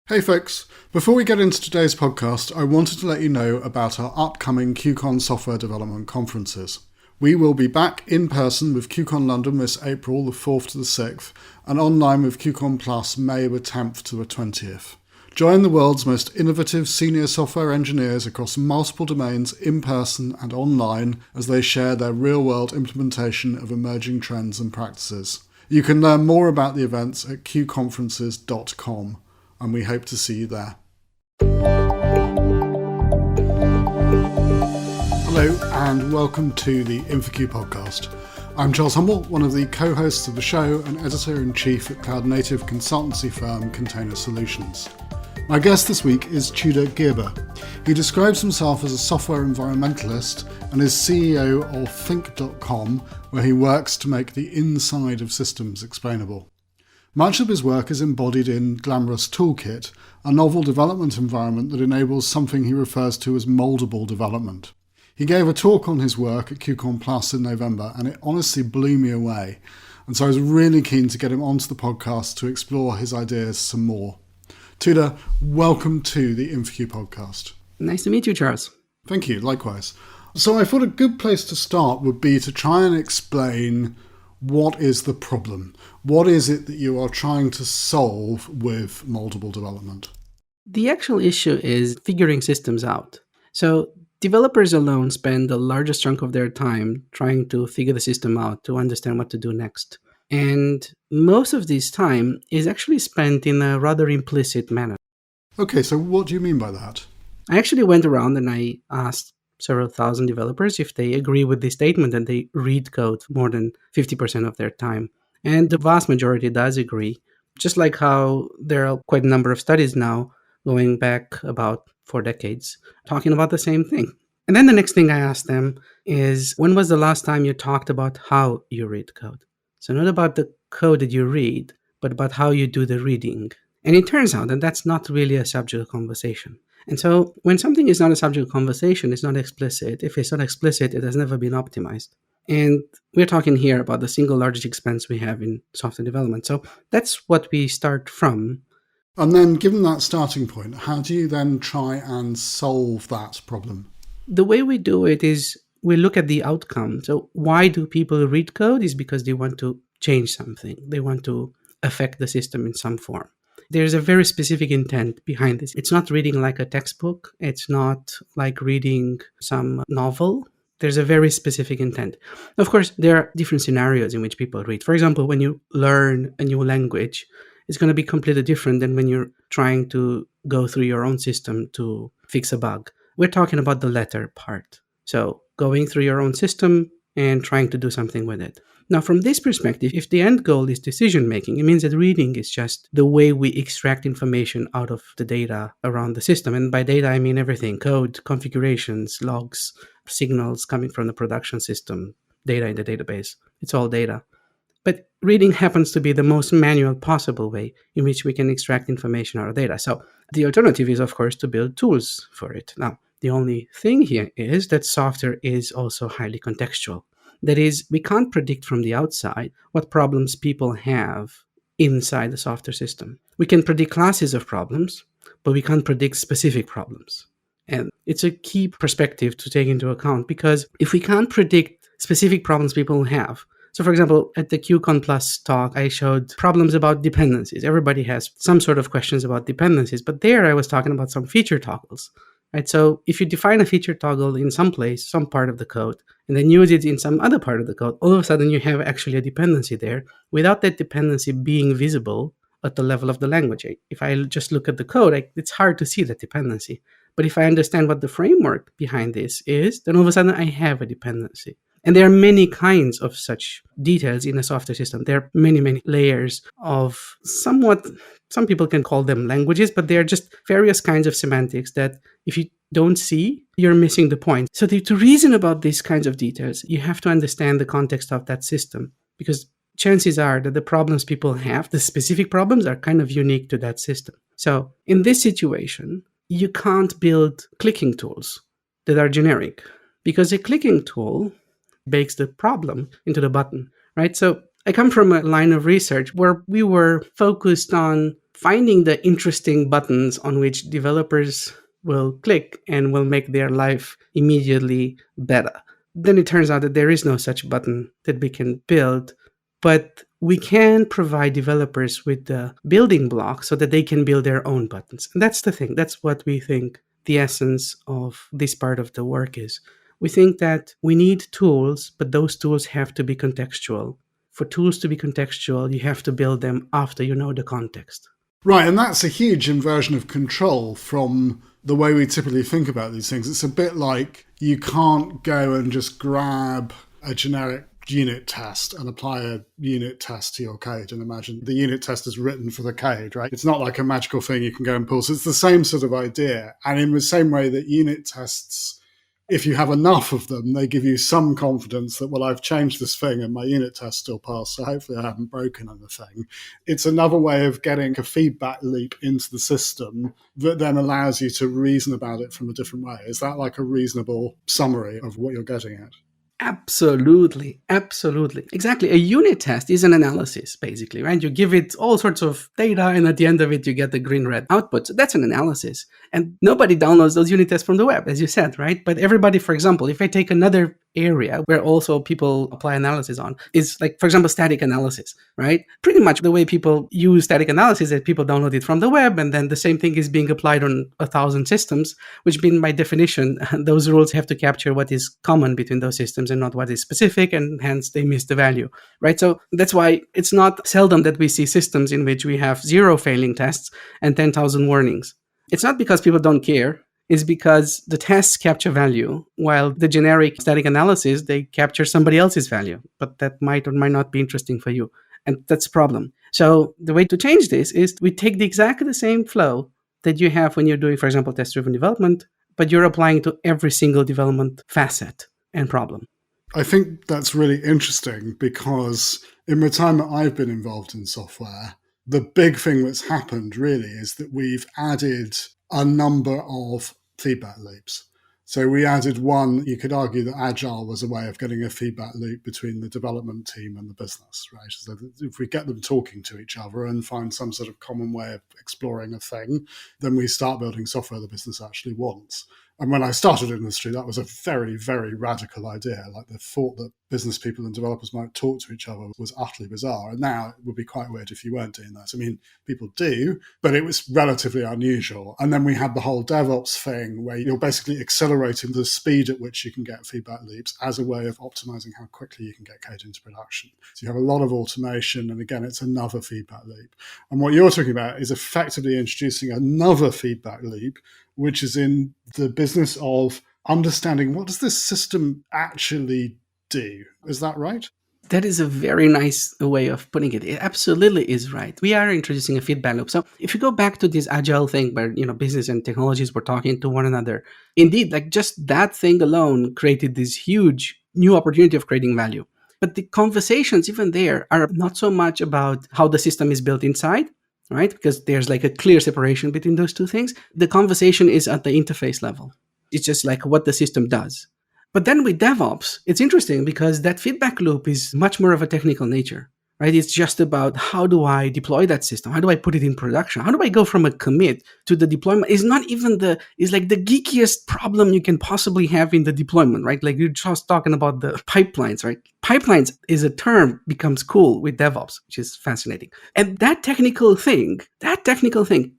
Hey folks, before we get into today's podcast, I wanted to let you know about our upcoming QCon software development conferences. We will be back in person with QCon London this April the 4th to the 6th and online with QCon Plus May the 10th to the 20th. Join the world's most innovative senior software engineers across multiple domains in person and online as they share their real-world implementation of emerging trends and practices. You can learn more about the events at qconferences.com. And we hope to see you there. Hello and welcome to the InfoQ podcast. I'm Charles Humble, one of the co-hosts of the show and editor-in-chief at cloud-native consultancy firm Container Solutions. My guest this week is Tudor Gîrba. He describes himself as a software environmentalist and is CEO of Think.com, where he works to make the inside of systems explainable. Much of his work is embodied in Glamorous Toolkit, a novel development environment that enables something he refers to as Moldable Development. He gave a talk on his work at QCon Plus in November, and it honestly blew me away. And so I was really keen to get him onto the podcast to explore his ideas some more. Tudor, welcome to the InfoQ podcast. Nice to meet you, Charles. Thank you, likewise. So I thought a good place to start would be to try and explain what is the problem? What is it that you are trying to solve with Moldable Development? The actual issue is figuring systems out. So developers alone spend the largest chunk of their time trying to figure the system out, to understand what to do next. And most of this time is actually spent in a rather implicit manner. Okay, so what do you mean by that? I actually went around and I asked several thousand developers if they agree with this statement that they read code more than 50% of their time. And the vast majority does agree, just like how there are quite a number of studies now going back about 4 decades talking about the same thing. And then the next thing I asked them is, when was the last time you talked about how you read code? So not about the code that you read, but about how you do the reading. And it turns out that that's not really a subject of conversation. And so when something is not a subject of conversation, it's not explicit. If it's not explicit, it has never been optimized. And we're talking here about the single largest expense we have in software development. So that's what we start from. And then given that starting point, how do you then try and solve that problem? The way we do it is we look at the outcome. So why do people read code? Is because they want to change something. They want to affect the system in some form. There's a very specific intent behind this. It's not reading like a textbook. It's not like reading some novel. There's a very specific intent. Of course, there are different scenarios in which people read. For example, when you learn a new language, it's going to be completely different than when you're trying to go through your own system to fix a bug. We're talking about the latter part. So going through your own system and trying to do something with it. Now, from this perspective, if the end goal is decision-making, it means that reading is just the way we extract information out of the data around the system. And by data, I mean everything: code, configurations, logs, signals coming from the production system, data in the database. It's all data. But reading happens to be the most manual possible way in which we can extract information out of data. So the alternative is, of course, to build tools for it. Now, the only thing here is that software is also highly contextual. That is, we can't predict from the outside what problems people have inside the software system. We can predict classes of problems, but we can't predict specific problems. And it's a key perspective to take into account, because if we can't predict specific problems people have, so for example, at the QCon Plus talk, I showed problems about dependencies. Everybody has some sort of questions about dependencies, but there I was talking about some feature toggles. Right? So if you define a feature toggle in some place, some part of the code, and then use it in some other part of the code, all of a sudden you have actually a dependency there without that dependency being visible at the level of the language. If I just look at the code, it's hard to see that dependency. But if I understand what the framework behind this is, then all of a sudden I have a dependency. And there are many kinds of such details in a software system. There are many, many layers of somewhat, some people can call them languages, but they are just various kinds of semantics that if you don't see, you're missing the point. So to reason about these kinds of details, you have to understand the context of that system, because chances are that the problems people have, the specific problems, are kind of unique to that system. So in this situation, you can't build clicking tools that are generic, because a clicking tool bakes the problem into the button, right? So I come from a line of research where we were focused on finding the interesting buttons on which developers will click and will make their life immediately better. Then it turns out that there is no such button that we can build, but we can provide developers with the building blocks so that they can build their own buttons. And that's the thing. That's what we think the essence of this part of the work is. We think that we need tools, but those tools have to be contextual. For tools to be contextual, you have to build them after you know the context. Right, and that's a huge inversion of control from the way we typically think about these things. It's a bit like you can't go and just grab a generic unit test and apply a unit test to your code and imagine the unit test is written for the code, right? It's not like a magical thing you can go and pull. So it's the same sort of idea. And in the same way that unit tests, if you have enough of them, they give you some confidence that, well, I've changed this thing and my unit test still passed, so hopefully I haven't broken anything. It's another way of getting a feedback loop into the system that then allows you to reason about it from a different way. Is that like a reasonable summary of what you're getting at? Absolutely. Exactly. A unit test is an analysis, basically, right? You give it all sorts of data, and at the end of it, you get the green-red output. So that's an analysis. And nobody downloads those unit tests from the web, as you said, right? But everybody, for example, if I take another area where also people apply analysis on, is like, for example, static analysis, right? Pretty much the way people use static analysis is people download it from the web, and then the same thing is being applied on 1,000 systems, which mean by definition, those rules have to capture what is common between those systems and not what is specific, and hence they miss the value, right? So that's why it's not seldom that we see systems in which we have 0 failing tests and 10,000 warnings. It's not because people don't care. It's because the tests capture value, while the generic static analysis, they capture somebody else's value, but that might or might not be interesting for you. And that's a problem. So the way to change this is we take exactly the same flow that you have when you're doing, for example, test-driven development, but you're applying to every single development facet and problem. I think that's really interesting because in the time that I've been involved in software, the big thing that's happened really is that we've added a number of feedback loops. So we added one, you could argue that Agile was a way of getting a feedback loop between the development team and the business, right? So if we get them talking to each other and find some sort of common way of exploring a thing, then we start building software the business actually wants. And when I started in the industry, that was a very, very radical idea. Like the thought that business people and developers might talk to each other was utterly bizarre. And now it would be quite weird if you weren't doing that. I mean, people do, but it was relatively unusual. And then we had the whole DevOps thing where you're basically accelerating the speed at which you can get feedback loops as a way of optimizing how quickly you can get code into production. So you have a lot of automation. And again, it's another feedback loop. And what you're talking about is effectively introducing another feedback loop, which is in the business of understanding what does this system actually do. Is that right? That is a very nice way of putting it. It absolutely is right. We are introducing a feedback loop. So if you go back to this agile thing where, business and technologies were talking to one another, indeed, like just that thing alone created this huge new opportunity of creating value. But the conversations even there are not so much about how the system is built inside, right? Because there's like a clear separation between those two things. The conversation is at the interface level. It's just like what the system does. But then with DevOps, it's interesting because that feedback loop is much more of a technical nature, right? It's just about how do I deploy that system? How do I put it in production? How do I go from a commit to the deployment? It's not even it's like the geekiest problem you can possibly have in the deployment, right? Like you're just talking about the pipelines, right? Pipelines is a term becomes cool with DevOps, which is fascinating. And that technical thing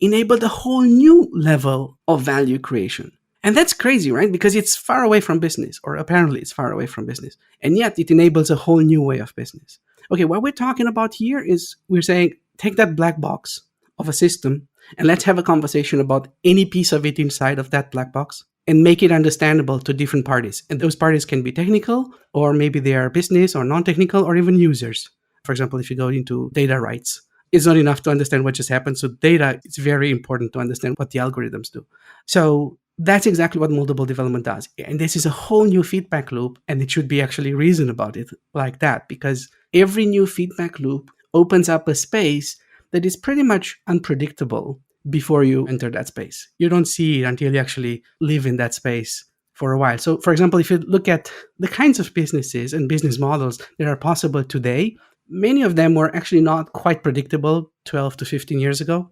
enabled a whole new level of value creation. And that's crazy, right? Because it's far away from business, or apparently it's far away from business. And yet it enables a whole new way of business. Okay, what we're talking about here is we're saying, take that black box of a system and let's have a conversation about any piece of it inside of that black box and make it understandable to different parties. And those parties can be technical, or maybe they are business or non-technical, or even users. For example, if you go into data rights, it's not enough to understand what just happened. So data, it's very important to understand what the algorithms do. So that's exactly what Moldable Development does. And this is a whole new feedback loop, and it should be actually reason about it like that, because every new feedback loop opens up a space that is pretty much unpredictable before you enter that space. You don't see it until you actually live in that space for a while. So, for example, if you look at the kinds of businesses and business models that are possible today, many of them were actually not quite predictable 12 to 15 years ago.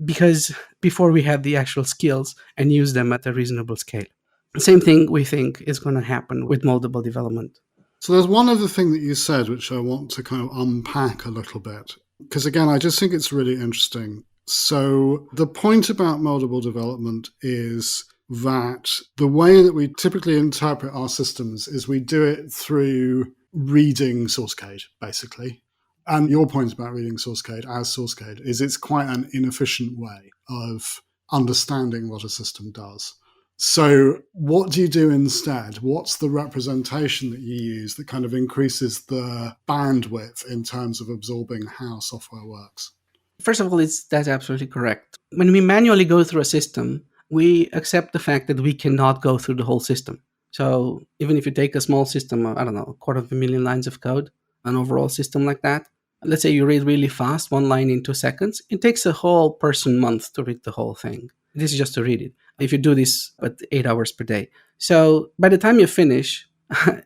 because before we had the actual skills and use them at a reasonable scale. Same thing we think is going to happen with moldable development. So there's one other thing that you said, which I want to kind of unpack a little bit, because again, I just think it's really interesting. So the point about moldable development is that the way that we typically interpret our systems is we do it through reading source code, basically. And your point about reading source code as source code is it's quite an inefficient way of understanding what a system does. So what do you do instead? What's the representation that you use that kind of increases the bandwidth in terms of absorbing how software works? First of all, that's absolutely correct. When we manually go through a system, we accept the fact that we cannot go through the whole system. So even if you take a small system, I don't know, 250,000 lines of code, an overall system like that, let's say you read really fast, 1 line in 2 seconds, it takes a whole person month to read the whole thing. This is just to read it. If you do this at 8 hours per day. So by the time you finish,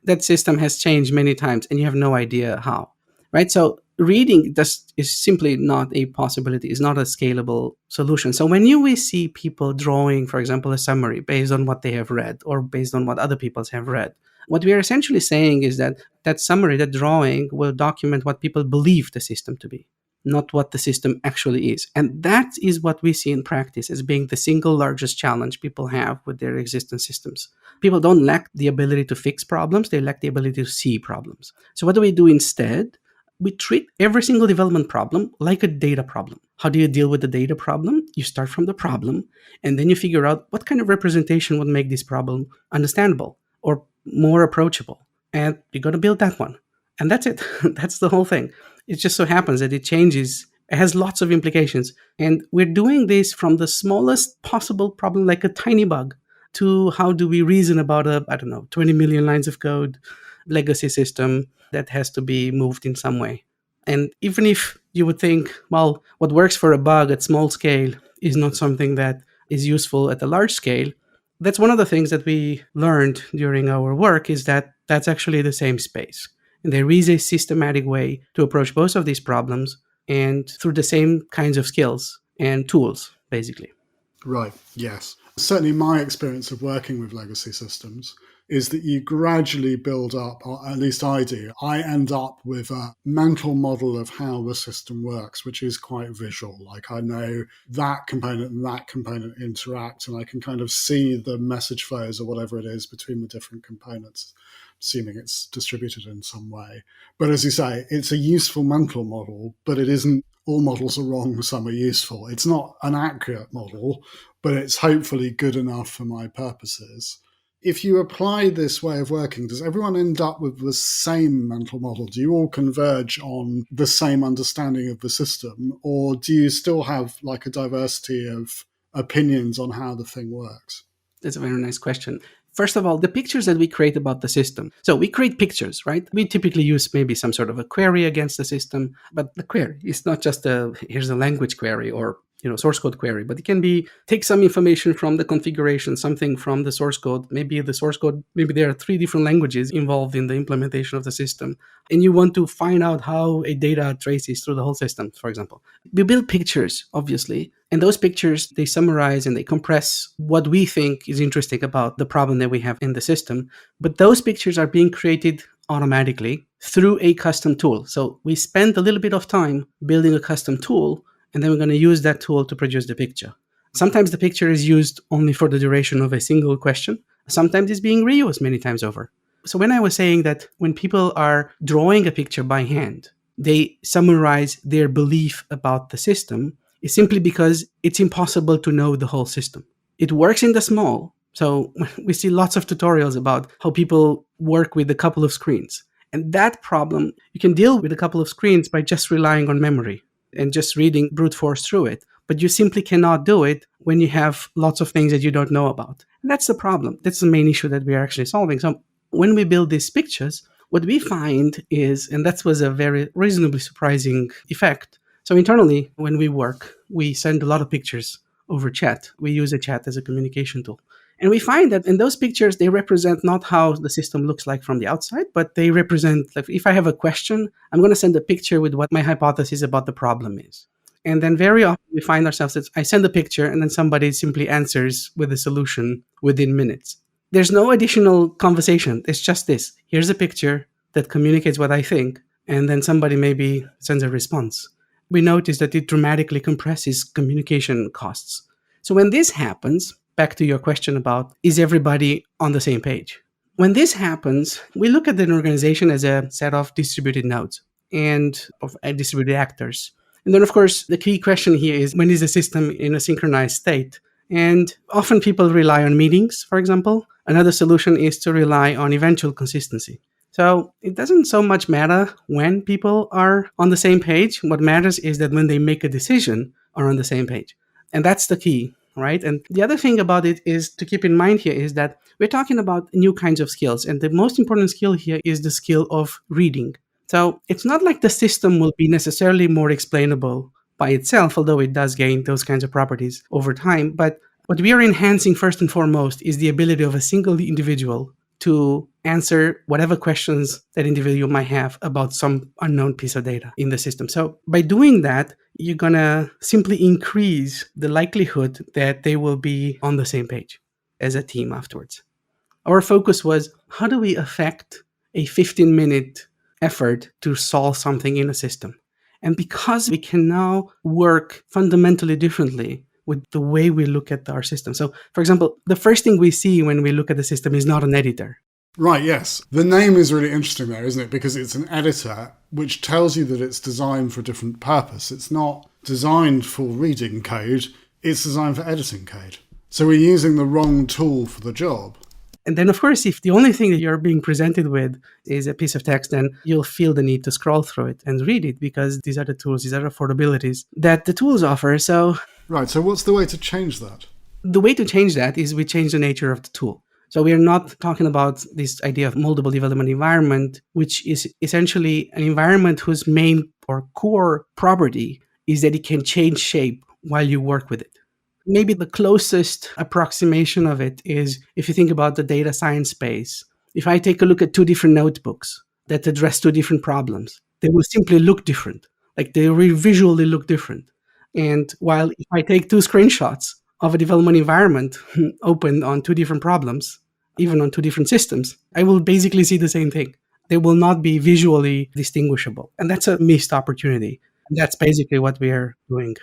that system has changed many times and you have no idea how, right? So reading is simply not a possibility. It's not a scalable solution. So when we see people drawing, for example, a summary based on what they have read or based on what other people have read, what we are essentially saying is that that summary, that drawing will document what people believe the system to be, not what the system actually is. And that is what we see in practice as being the single largest challenge people have with their existing systems. People don't lack the ability to fix problems, they lack the ability to see problems. So what do we do instead? We treat every single development problem like a data problem. How do you deal with the data problem? You start from the problem, and then you figure out what kind of representation would make this problem understandable or more approachable. And you're going to build that one. And that's it. That's the whole thing. It just so happens that it changes. It has lots of implications. And we're doing this from the smallest possible problem, like a tiny bug, to how do we reason about 20 million lines of code legacy system that has to be moved in some way. And even if you would think, well, what works for a bug at small scale is not something that is useful at a large scale, that's one of the things that we learned during our work is that that's actually the same space. And there is a systematic way to approach both of these problems and through the same kinds of skills and tools, basically. Right, yes. Certainly my experience of working with legacy systems is that you gradually build up, or at least I do. I end up with a mental model of how the system works, which is quite visual. Like I know that component and that component interact, and I can kind of see the message flows or whatever it is between the different components, assuming it's distributed in some way. But as you say, it's a useful mental model, but it isn't. All models are wrong, some are useful. It's not an accurate model, but it's hopefully good enough for my purposes. If you apply this way of working, does everyone end up with the same mental model? Do you all converge on the same understanding of the system, or do you still have like a diversity of opinions on how the thing works? That's a very nice question. First of all, the pictures that we create about the system. So we create pictures, right? We typically use maybe some sort of a query against the system, but the query is not just here's a language query or source code query, but it can be take some information from the configuration, something from the source code. Maybe there are 3 different languages involved in the implementation of the system, and you want to find out how a data traces through the whole system, for example. We build pictures, obviously, and those pictures, they summarize and they compress what we think is interesting about the problem that we have in the system. But those pictures are being created automatically through a custom tool. So we spend a little bit of time building a custom tool, and then we're going to use that tool to produce the picture. Sometimes the picture is used only for the duration of a single question. Sometimes it's being reused many times over. So when I was saying that when people are drawing a picture by hand, they summarize their belief about the system, it's simply because it's impossible to know the whole system. It works in the small. So we see lots of tutorials about how people work with a couple of screens. And that problem, you can deal with a couple of screens by just relying on memory and just reading brute force through it. But you simply cannot do it when you have lots of things that you don't know about. And that's the problem. That's the main issue that we are actually solving. So when we build these pictures, what we find is, and that was a very reasonably surprising effect. So internally, when we work, we send a lot of pictures over chat. We use a chat as a communication tool. And we find that in those pictures, they represent not how the system looks like from the outside, but they represent, like, if I have a question, I'm going to send a picture with what my hypothesis about the problem is. And then very often we find ourselves that I send a picture and then somebody simply answers with a solution within minutes. There's no additional conversation. It's just this. Here's a picture that communicates what I think, and then somebody maybe sends a response. We notice that it dramatically compresses communication costs. So when this happens, back to your question about, is everybody on the same page? When this happens, we look at an organization as a set of distributed nodes and of distributed actors. And then, of course, the key question here is, when is the system in a synchronized state? And often people rely on meetings, for example. Another solution is to rely on eventual consistency. So it doesn't so much matter when people are on the same page. What matters is that when they make a decision, are on the same page. And that's the key, right? And the other thing about it is to keep in mind here is that we're talking about new kinds of skills. And the most important skill here is the skill of reading. So it's not like the system will be necessarily more explainable by itself, although it does gain those kinds of properties over time. But what we are enhancing first and foremost is the ability of a single individual to answer whatever questions that individual might have about some unknown piece of data in the system. So by doing that, you're going to simply increase the likelihood that they will be on the same page as a team afterwards. Our focus was, how do we affect a 15-minute effort to solve something in a system? And because we can now work fundamentally differently with the way we look at our system. So, for example, the first thing we see when we look at the system is not an editor. Right, yes. The name is really interesting there, isn't it? Because it's an editor which tells you that it's designed for a different purpose. It's not designed for reading code, it's designed for editing code. So we're using the wrong tool for the job. And then, of course, if the only thing that you're being presented with is a piece of text, then you'll feel the need to scroll through it and read it, because these are the tools, these are the affordabilities that the tools offer. So, right, so what's the way to change that? The way to change that is we change the nature of the tool. So we are not talking about this idea of moldable development environment, which is essentially an environment whose main or core property is that it can change shape while you work with it. Maybe the closest approximation of it is if you think about the data science space. If I take a look at two different notebooks that address two different problems, they will simply look different. Like they will visually look different. And while if I take two screenshots of a development environment open on two different problems, even on two different systems, I will basically see the same thing. They will not be visually distinguishable. And that's a missed opportunity. And that's basically what we are doing.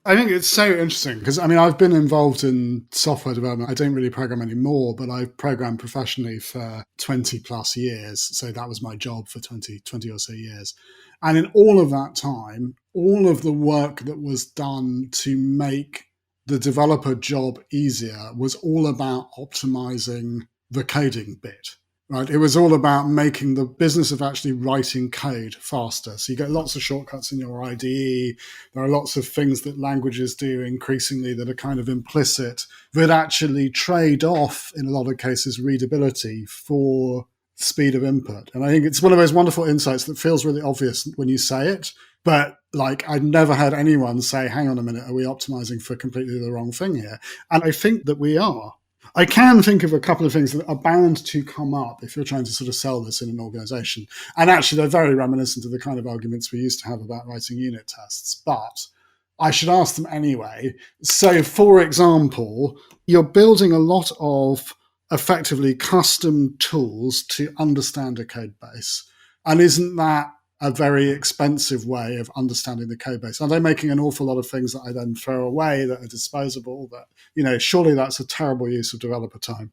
I think it's so interesting because, I've been involved in software development. I don't really program anymore, but I've programmed professionally for 20 plus years. So that was my job for 20 or so years. And in all of that time, all of the work that was done to make the developer job easier was all about optimizing the coding bit. Right, it was all about making the business of actually writing code faster. So you get lots of shortcuts in your IDE. There are lots of things that languages do increasingly that are kind of implicit that actually trade off, in a lot of cases, readability for speed of input. And I think it's one of those wonderful insights that feels really obvious when you say it. But I've never heard anyone say, hang on a minute, are we optimizing for completely the wrong thing here? And I think that we are. I can think of a couple of things that are bound to come up if you're trying to sort of sell this in an organization. And actually, they're very reminiscent of the kind of arguments we used to have about writing unit tests. But I should ask them anyway. So, for example, you're building a lot of effectively custom tools to understand a code base. And isn't that a very expensive way of understanding the code base? Are they making an awful lot of things that I then throw away that are disposable? That, surely that's a terrible use of developer time.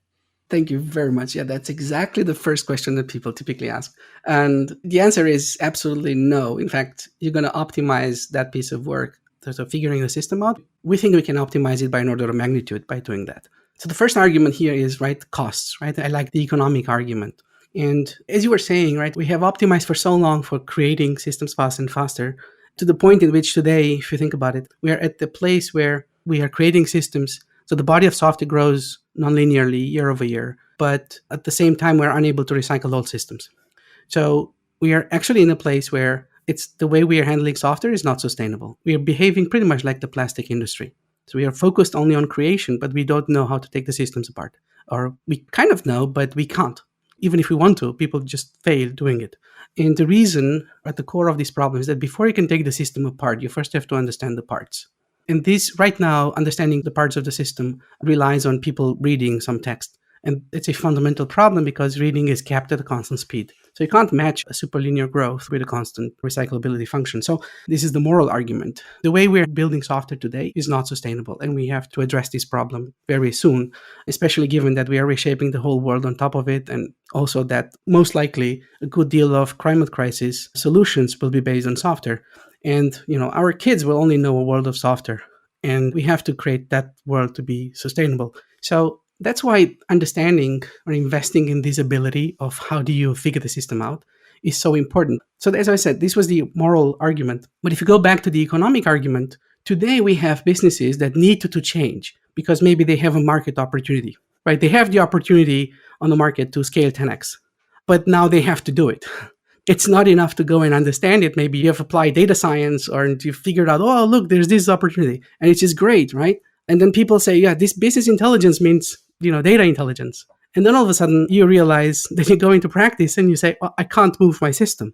Thank you very much. Yeah, that's exactly the first question that people typically ask. And the answer is absolutely no. In fact, you're going to optimize that piece of work. So figuring the system out, we think we can optimize it by an order of magnitude by doing that. So the first argument here is, costs, right? I like the economic argument. And as you were saying, right, we have optimized for so long for creating systems faster and faster to the point in which today, if you think about it, we are at the place where we are creating systems. So the body of software grows nonlinearly year over year, but at the same time, we're unable to recycle old systems. So we are actually in a place where it's the way we are handling software is not sustainable. We are behaving pretty much like the plastic industry. So we are focused only on creation, but we don't know how to take the systems apart. Or we kind of know, but we can't. Even if we want to, people just fail doing it. And the reason at the core of this problem is that before you can take the system apart, you first have to understand the parts. And this, right now, understanding the parts of the system relies on people reading some text. And it's a fundamental problem because reading is kept at a constant speed. So you can't match a superlinear growth with a constant recyclability function. So this is the moral argument. The way we're building software today is not sustainable, and we have to address this problem very soon, especially given that we are reshaping the whole world on top of it, and also that most likely a good deal of climate crisis solutions will be based on software. And, our kids will only know a world of software, and we have to create that world to be sustainable. So that's why understanding or investing in this ability of how do you figure the system out is so important. So as I said, this was the moral argument. But if you go back to the economic argument, today we have businesses that need to change because maybe they have a market opportunity, right? They have the opportunity on the market to scale 10x, but now they have to do it. It's not enough to go and understand it. Maybe you have applied data science or you figured out, oh, look, there's this opportunity. And it's just great, right? And then people say, yeah, this business intelligence means data intelligence. And then all of a sudden you realize that you go into practice and you say, I can't move my system.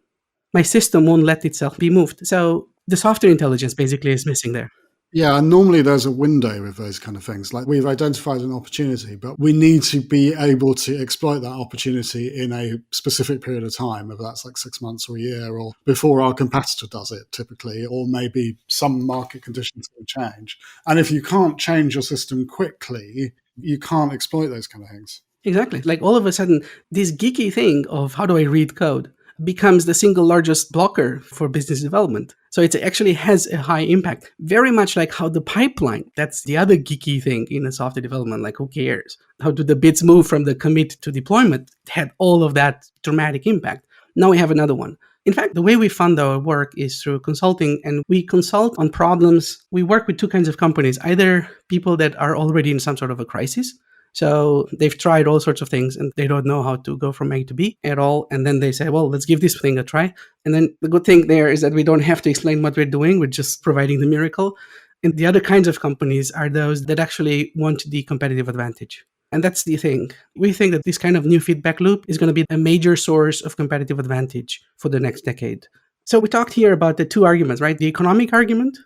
My system won't let itself be moved. So the software intelligence basically is missing there. Yeah, and normally there's a window with those kind of things. Like we've identified an opportunity, but we need to be able to exploit that opportunity in a specific period of time, whether that's like 6 months or a year or before our competitor does it typically, or maybe some market conditions will change. And if you can't change your system quickly, you can't exploit those kind of things. Exactly. Like all of a sudden, this geeky thing of how do I read code becomes the single largest blocker for business development. So it actually has a high impact, very much like how the pipeline, that's the other geeky thing in a software development, like who cares? How do the bits move from the commit to deployment? It had all of that dramatic impact. Now we have another one. In fact, the way we fund our work is through consulting, and we consult on problems. We work with two kinds of companies, either people that are already in some sort of a crisis. So they've tried all sorts of things and they don't know how to go from A to B at all. And then they say, well, let's give this thing a try. And then the good thing there is that we don't have to explain what we're doing. We're just providing the miracle. And the other kinds of companies are those that actually want the competitive advantage. And that's the thing. We think that this kind of new feedback loop is going to be a major source of competitive advantage for the next decade. So we talked here about the two arguments, right? The economic argument.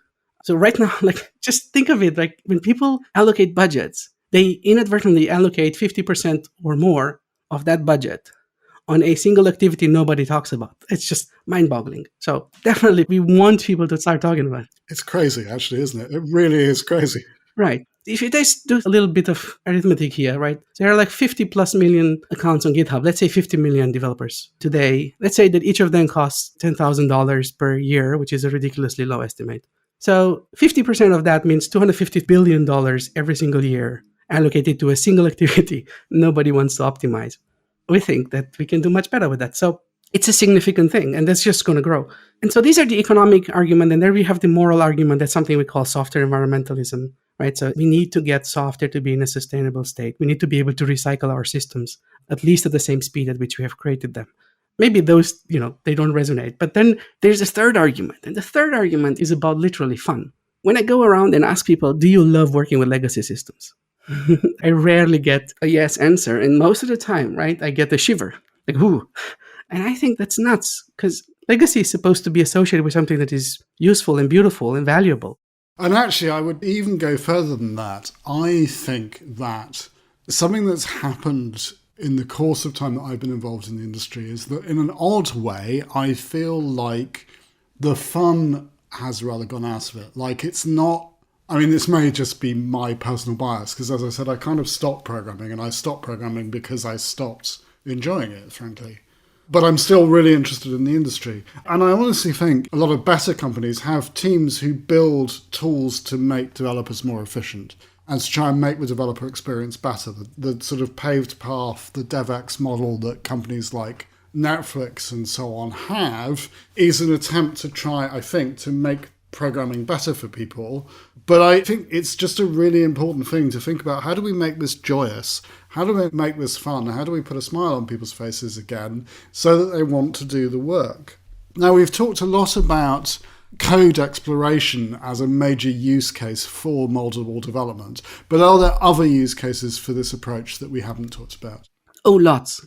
So right now, just think of it, like when people allocate budgets, they inadvertently allocate 50% or more of that budget on a single activity nobody talks about. It's just mind-boggling. So definitely we want people to start talking about it. It's crazy, actually, isn't it? It really is crazy. Right. If you just do a little bit of arithmetic here, right? There are like 50 plus million accounts on GitHub. Let's say 50 million developers today. Let's say that each of them costs $10,000 per year, which is a ridiculously low estimate. So 50% of that means $250 billion every single year allocated to a single activity nobody wants to optimize. We think that we can do much better with that. So it's a significant thing, and that's just going to grow. And so these are the economic argument, and there we have the moral argument. That's something we call software environmentalism, right? So we need to get software to be in a sustainable state. We need to be able to recycle our systems, at least at the same speed at which we have created them. Maybe those, they don't resonate. But then there's a third argument, and the third argument is about literally fun. When I go around and ask people, do you love working with legacy systems? I rarely get a yes answer. And most of the time, right, I get a shiver. Like, ooh. And I think that's nuts because legacy is supposed to be associated with something that is useful and beautiful and valuable. And actually, I would even go further than that. I think that something that's happened in the course of time that I've been involved in the industry is that in an odd way, I feel like the fun has rather gone out of it. Like it's not, this may just be my personal bias because as I said, I kind of stopped programming and I stopped programming because I stopped enjoying it, frankly. But I'm still really interested in the industry. And I honestly think a lot of better companies have teams who build tools to make developers more efficient and to try and make the developer experience better. The sort of paved path, the DevX model that companies like Netflix and so on have is an attempt to try, I think, to make programming better for people. But I think it's just a really important thing to think about. How do we make this joyous? How do we make this fun? How do we put a smile on people's faces again so that they want to do the work? Now, we've talked a lot about code exploration as a major use case for moldable development, but are there other use cases for this approach that we haven't talked about? Oh, lots.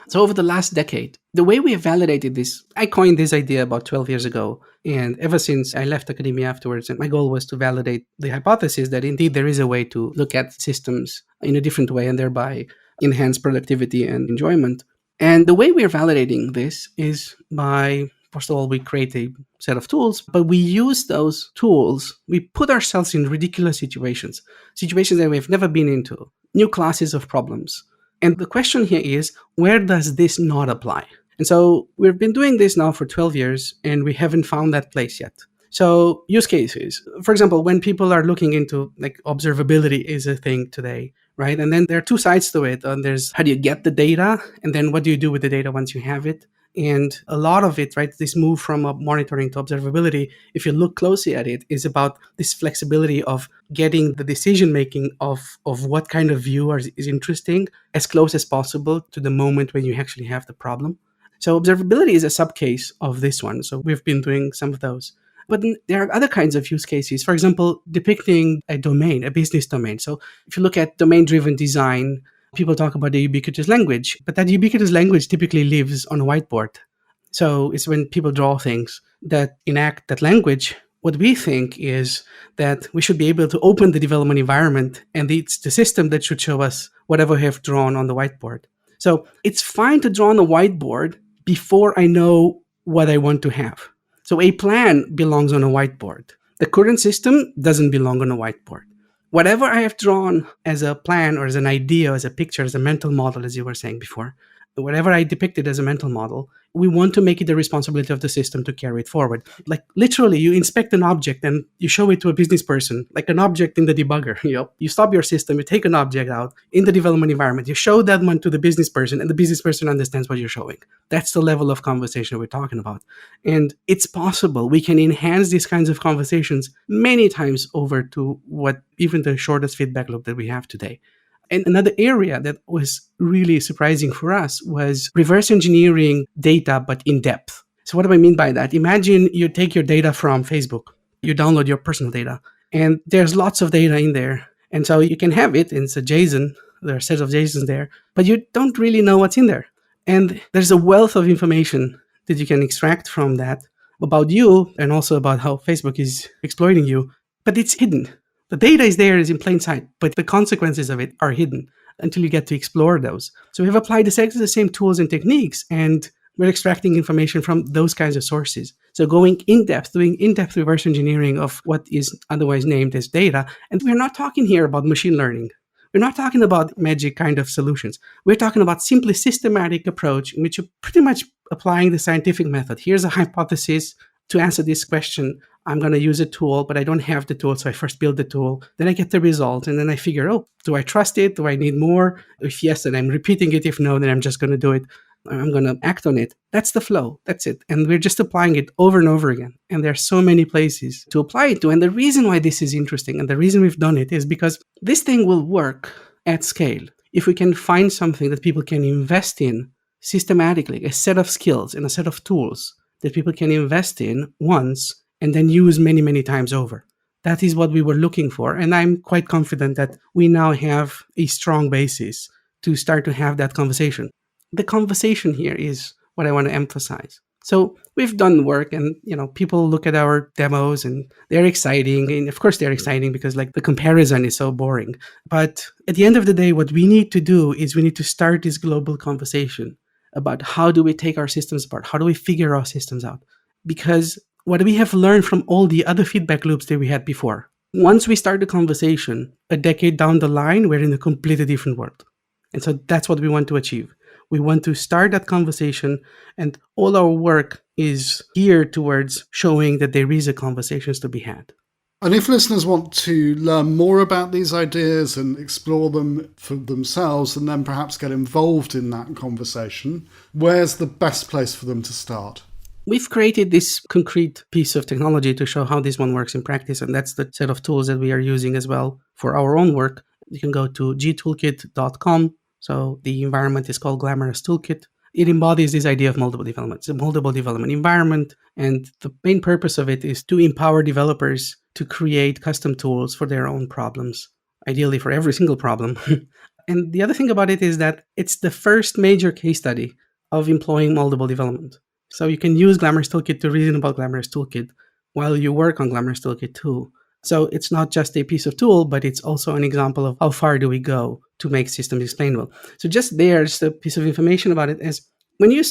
So over the last decade, the way we have validated this, I coined this idea about 12 years ago. And ever since I left academia afterwards, and my goal was to validate the hypothesis that indeed there is a way to look at systems in a different way and thereby enhance productivity and enjoyment. And the way we're validating this is by, first of all, we create a set of tools, but we use those tools, we put ourselves in ridiculous situations that we've never been into, new classes of problems. And the question here is, where does this not apply? And so we've been doing this now for 12 years, and we haven't found that place yet. So use cases, for example, when people are looking into, like, observability is a thing today, right? And then there are two sides to it. There's how do you get the data, and then what do you do with the data once you have it? And a lot of it, right, this move from monitoring to observability, if you look closely at it, is about this flexibility of getting the decision-making of what kind of view is interesting as close as possible to the moment when you actually have the problem. So observability is a subcase of this one. So we've been doing some of those. But there are other kinds of use cases. For example, depicting a domain, a business domain. So if you look at domain-driven design, people talk about the ubiquitous language, but that ubiquitous language typically lives on a whiteboard. So it's when people draw things that enact that language. What we think is that we should be able to open the development environment, and it's the system that should show us whatever we have drawn on the whiteboard. So it's fine to draw on the whiteboard before I know what I want to have. So a plan belongs on a whiteboard. The current system doesn't belong on a whiteboard. Whatever I have drawn as a plan or as an idea, as a picture, as a mental model, as you were saying before, whatever I depicted as a mental model, we want to make it the responsibility of the system to carry it forward. Like literally, you inspect an object and you show it to a business person, like an object in the debugger. You stop your system, you take an object out in the development environment, you show that one to the business person, and the business person understands what you're showing. That's the level of conversation we're talking about. And it's possible we can enhance these kinds of conversations many times over to what even the shortest feedback loop that we have today. And another area that was really surprising for us was reverse engineering data, but in depth. So what do I mean by that? Imagine you take your data from Facebook, you download your personal data, and there's lots of data in there. And so you can have it, and it's a JSON, there are sets of JSONs there, but you don't really know what's in there. And there's a wealth of information that you can extract from that about you and also about how Facebook is exploiting you, but it's hidden. The data is there, is in plain sight, but the consequences of it are hidden until you get to explore those. So we've applied exactly the same tools and techniques, and we're extracting information from those kinds of sources. So going in depth, doing in-depth reverse engineering of what is otherwise named as data. And we're not talking here about machine learning. We're not talking about magic kind of solutions. We're talking about simply systematic approach in which you're pretty much applying the scientific method. Here's a hypothesis. To answer this question, I'm going to use a tool, but I don't have the tool. So I first build the tool, then I get the result, and then I figure, do I trust it? Do I need more? If yes, then I'm repeating it. If no, then I'm just going to do it. I'm going to act on it. That's the flow. That's it. And we're just applying it over and over again. And there are so many places to apply it to. And the reason why this is interesting and the reason we've done it is because this thing will work at scale if we can find something that people can invest in systematically, a set of skills and a set of tools that people can invest in once and then use many, many times over. That is what we were looking for. And I'm quite confident that we now have a strong basis to start to have that conversation. The conversation here is what I want to emphasize. So we've done work and, people look at our demos and they're exciting. And of course they're exciting because the comparison is so boring. But at the end of the day, what we need to do is we need to start this global conversation about how do we take our systems apart? How do we figure our systems out? Because what we have learned from all the other feedback loops that we had before, once we start the conversation, a decade down the line, we're in a completely different world. And so that's what we want to achieve. We want to start that conversation, and all our work is geared towards showing that there is a conversation to be had. And if listeners want to learn more about these ideas and explore them for themselves and then perhaps get involved in that conversation, where's the best place for them to start? We've created this concrete piece of technology to show how this one works in practice, and that's the set of tools that we are using as well for our own work. You can go to gtoolkit.com. So the environment is called Glamorous Toolkit. It embodies this idea of moldable development. It's a moldable development environment, and the main purpose of it is to empower developers to create custom tools for their own problems, ideally for every single problem. And the other thing about it is that it's the first major case study of employing moldable development. So you can use Glamorous Toolkit to reason about Glamorous Toolkit while you work on Glamorous Toolkit too. So it's not just a piece of tool, but it's also an example of how far do we go to make systems explainable. So just there's a piece of information about it is when you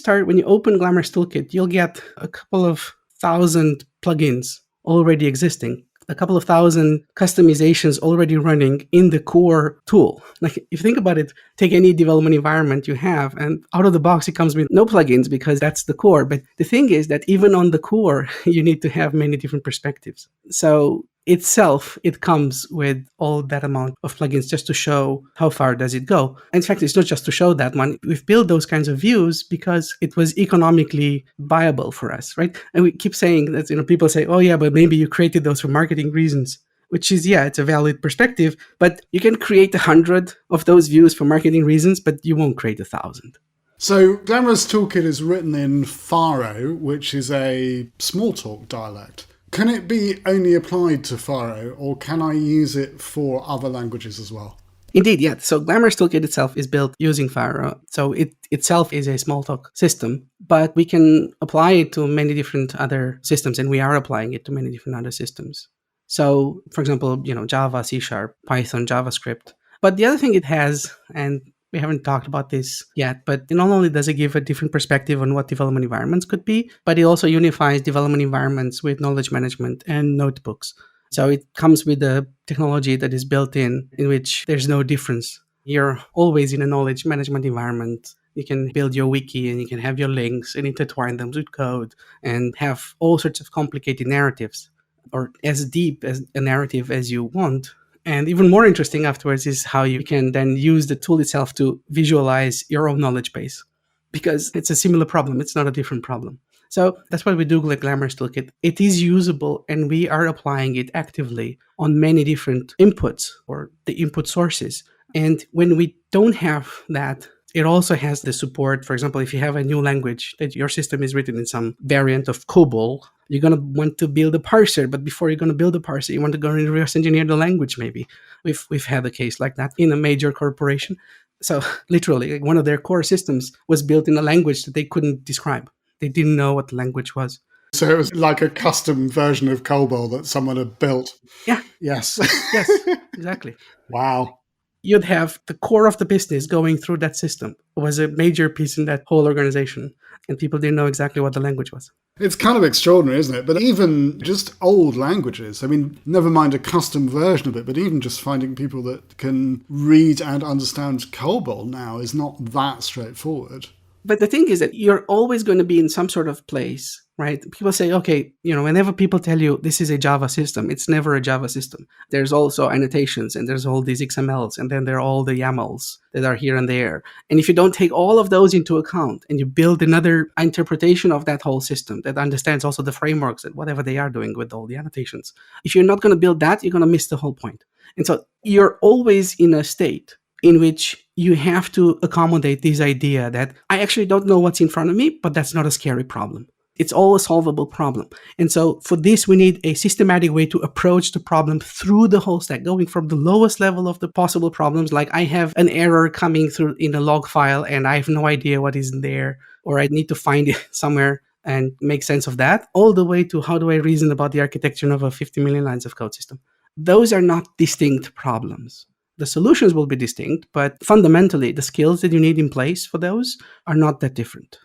open Glamorous Toolkit, you'll get a couple of thousand plugins already existing, a couple of thousand customizations already running in the core tool. Like if you think about it, take any development environment you have, and out of the box, it comes with no plugins because that's the core. But the thing is that even on the core, you need to have many different perspectives. So itself, it comes with all that amount of plugins just to show how far does it go. In fact, it's not just to show that one. We've built those kinds of views because it was economically viable for us, right? And we keep saying that, people say, oh yeah, but maybe you created those for marketing reasons, which is, yeah, it's a valid perspective, but you can create 100 of those views for marketing reasons, but you won't create 1,000. So Glamorous Toolkit is written in Faro, which is a Smalltalk dialect. Can it be only applied to Faro, or can I use it for other languages as well? Indeed, yeah. So Glamorous Toolkit itself is built using Faro. So it itself is a Smalltalk system, but we can apply it to many different other systems, and we are applying it to many different other systems. So, for example, Java, C#, Python, JavaScript. But the other thing it has, and we haven't talked about this yet, but not only does it give a different perspective on what development environments could be, but it also unifies development environments with knowledge management and notebooks. So it comes with a technology that is built in which there's no difference. You're always in a knowledge management environment. You can build your wiki and you can have your links and intertwine them with code and have all sorts of complicated narratives, or as deep as a narrative as you want. And even more interesting afterwards is how you can then use the tool itself to visualize your own knowledge base, because it's a similar problem. It's not a different problem. So that's what we do with Glamorous Toolkit. It is usable, and we are applying it actively on many different inputs or the input sources. And when we don't have that, it also has the support. For example, if you have a new language that your system is written in some variant of COBOL, you're going to want to build a parser. But before you're going to build a parser, you want to go and reverse engineer the language, maybe. We've had a case like that in a major corporation. So literally, one of their core systems was built in a language that they couldn't describe. They didn't know what the language was. So it was like a custom version of COBOL that someone had built. Yeah. Yes. Yes, exactly. Wow. You'd have the core of the business going through that system. It was a major piece in that whole organization, and people didn't know exactly what the language was. It's kind of extraordinary, isn't it? But even just old languages, I mean, never mind a custom version of it, but even just finding people that can read and understand COBOL now is not that straightforward. But the thing is that you're always going to be in some sort of place, right? People say, okay, whenever people tell you this is a Java system, it's never a Java system. There's also annotations, and there's all these XMLs, and then there are all the YAMLs that are here and there. And if you don't take all of those into account and you build another interpretation of that whole system that understands also the frameworks and whatever they are doing with all the annotations, if you're not going to build that, you're going to miss the whole point. And so you're always in a state in which you have to accommodate this idea that I actually don't know what's in front of me, but that's not a scary problem. It's all a solvable problem. And so for this, we need a systematic way to approach the problem through the whole stack, going from the lowest level of the possible problems, like I have an error coming through in a log file and I have no idea what is in there, or I need to find it somewhere and make sense of that, all the way to how do I reason about the architecture of a 50 million lines of code system. Those are not distinct problems. The solutions will be distinct, but fundamentally, the skills that you need in place for those are not that different.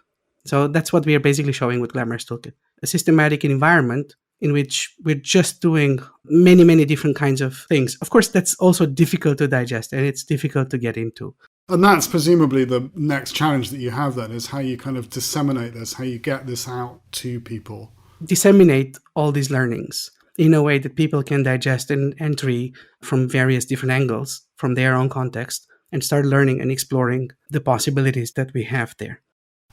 So that's what we are basically showing with Glamorous Toolkit, a systematic environment in which we're just doing many, many different kinds of things. Of course, that's also difficult to digest, and it's difficult to get into. And that's presumably the next challenge that you have then, is how you kind of disseminate this, how you get this out to people. Disseminate all these learnings in a way that people can digest and entry from various different angles from their own context and start learning and exploring the possibilities that we have there.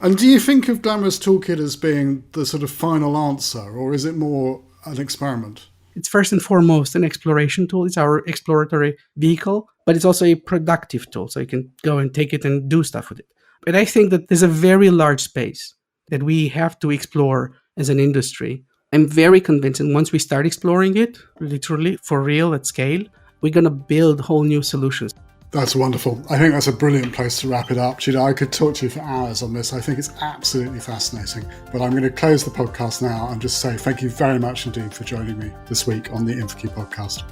And do you think of Glamorous Toolkit as being the sort of final answer, or is it more an experiment? It's first and foremost an exploration tool. It's our exploratory vehicle, but it's also a productive tool. So you can go and take it and do stuff with it. But I think that there's a very large space that we have to explore as an industry. I'm very convinced, and once we start exploring it, literally, for real, at scale, we're going to build whole new solutions. That's wonderful. I think that's a brilliant place to wrap it up. Tudor, I could talk to you for hours on this. I think it's absolutely fascinating. But I'm going to close the podcast now and just say thank you very much indeed for joining me this week on the InfoQ podcast.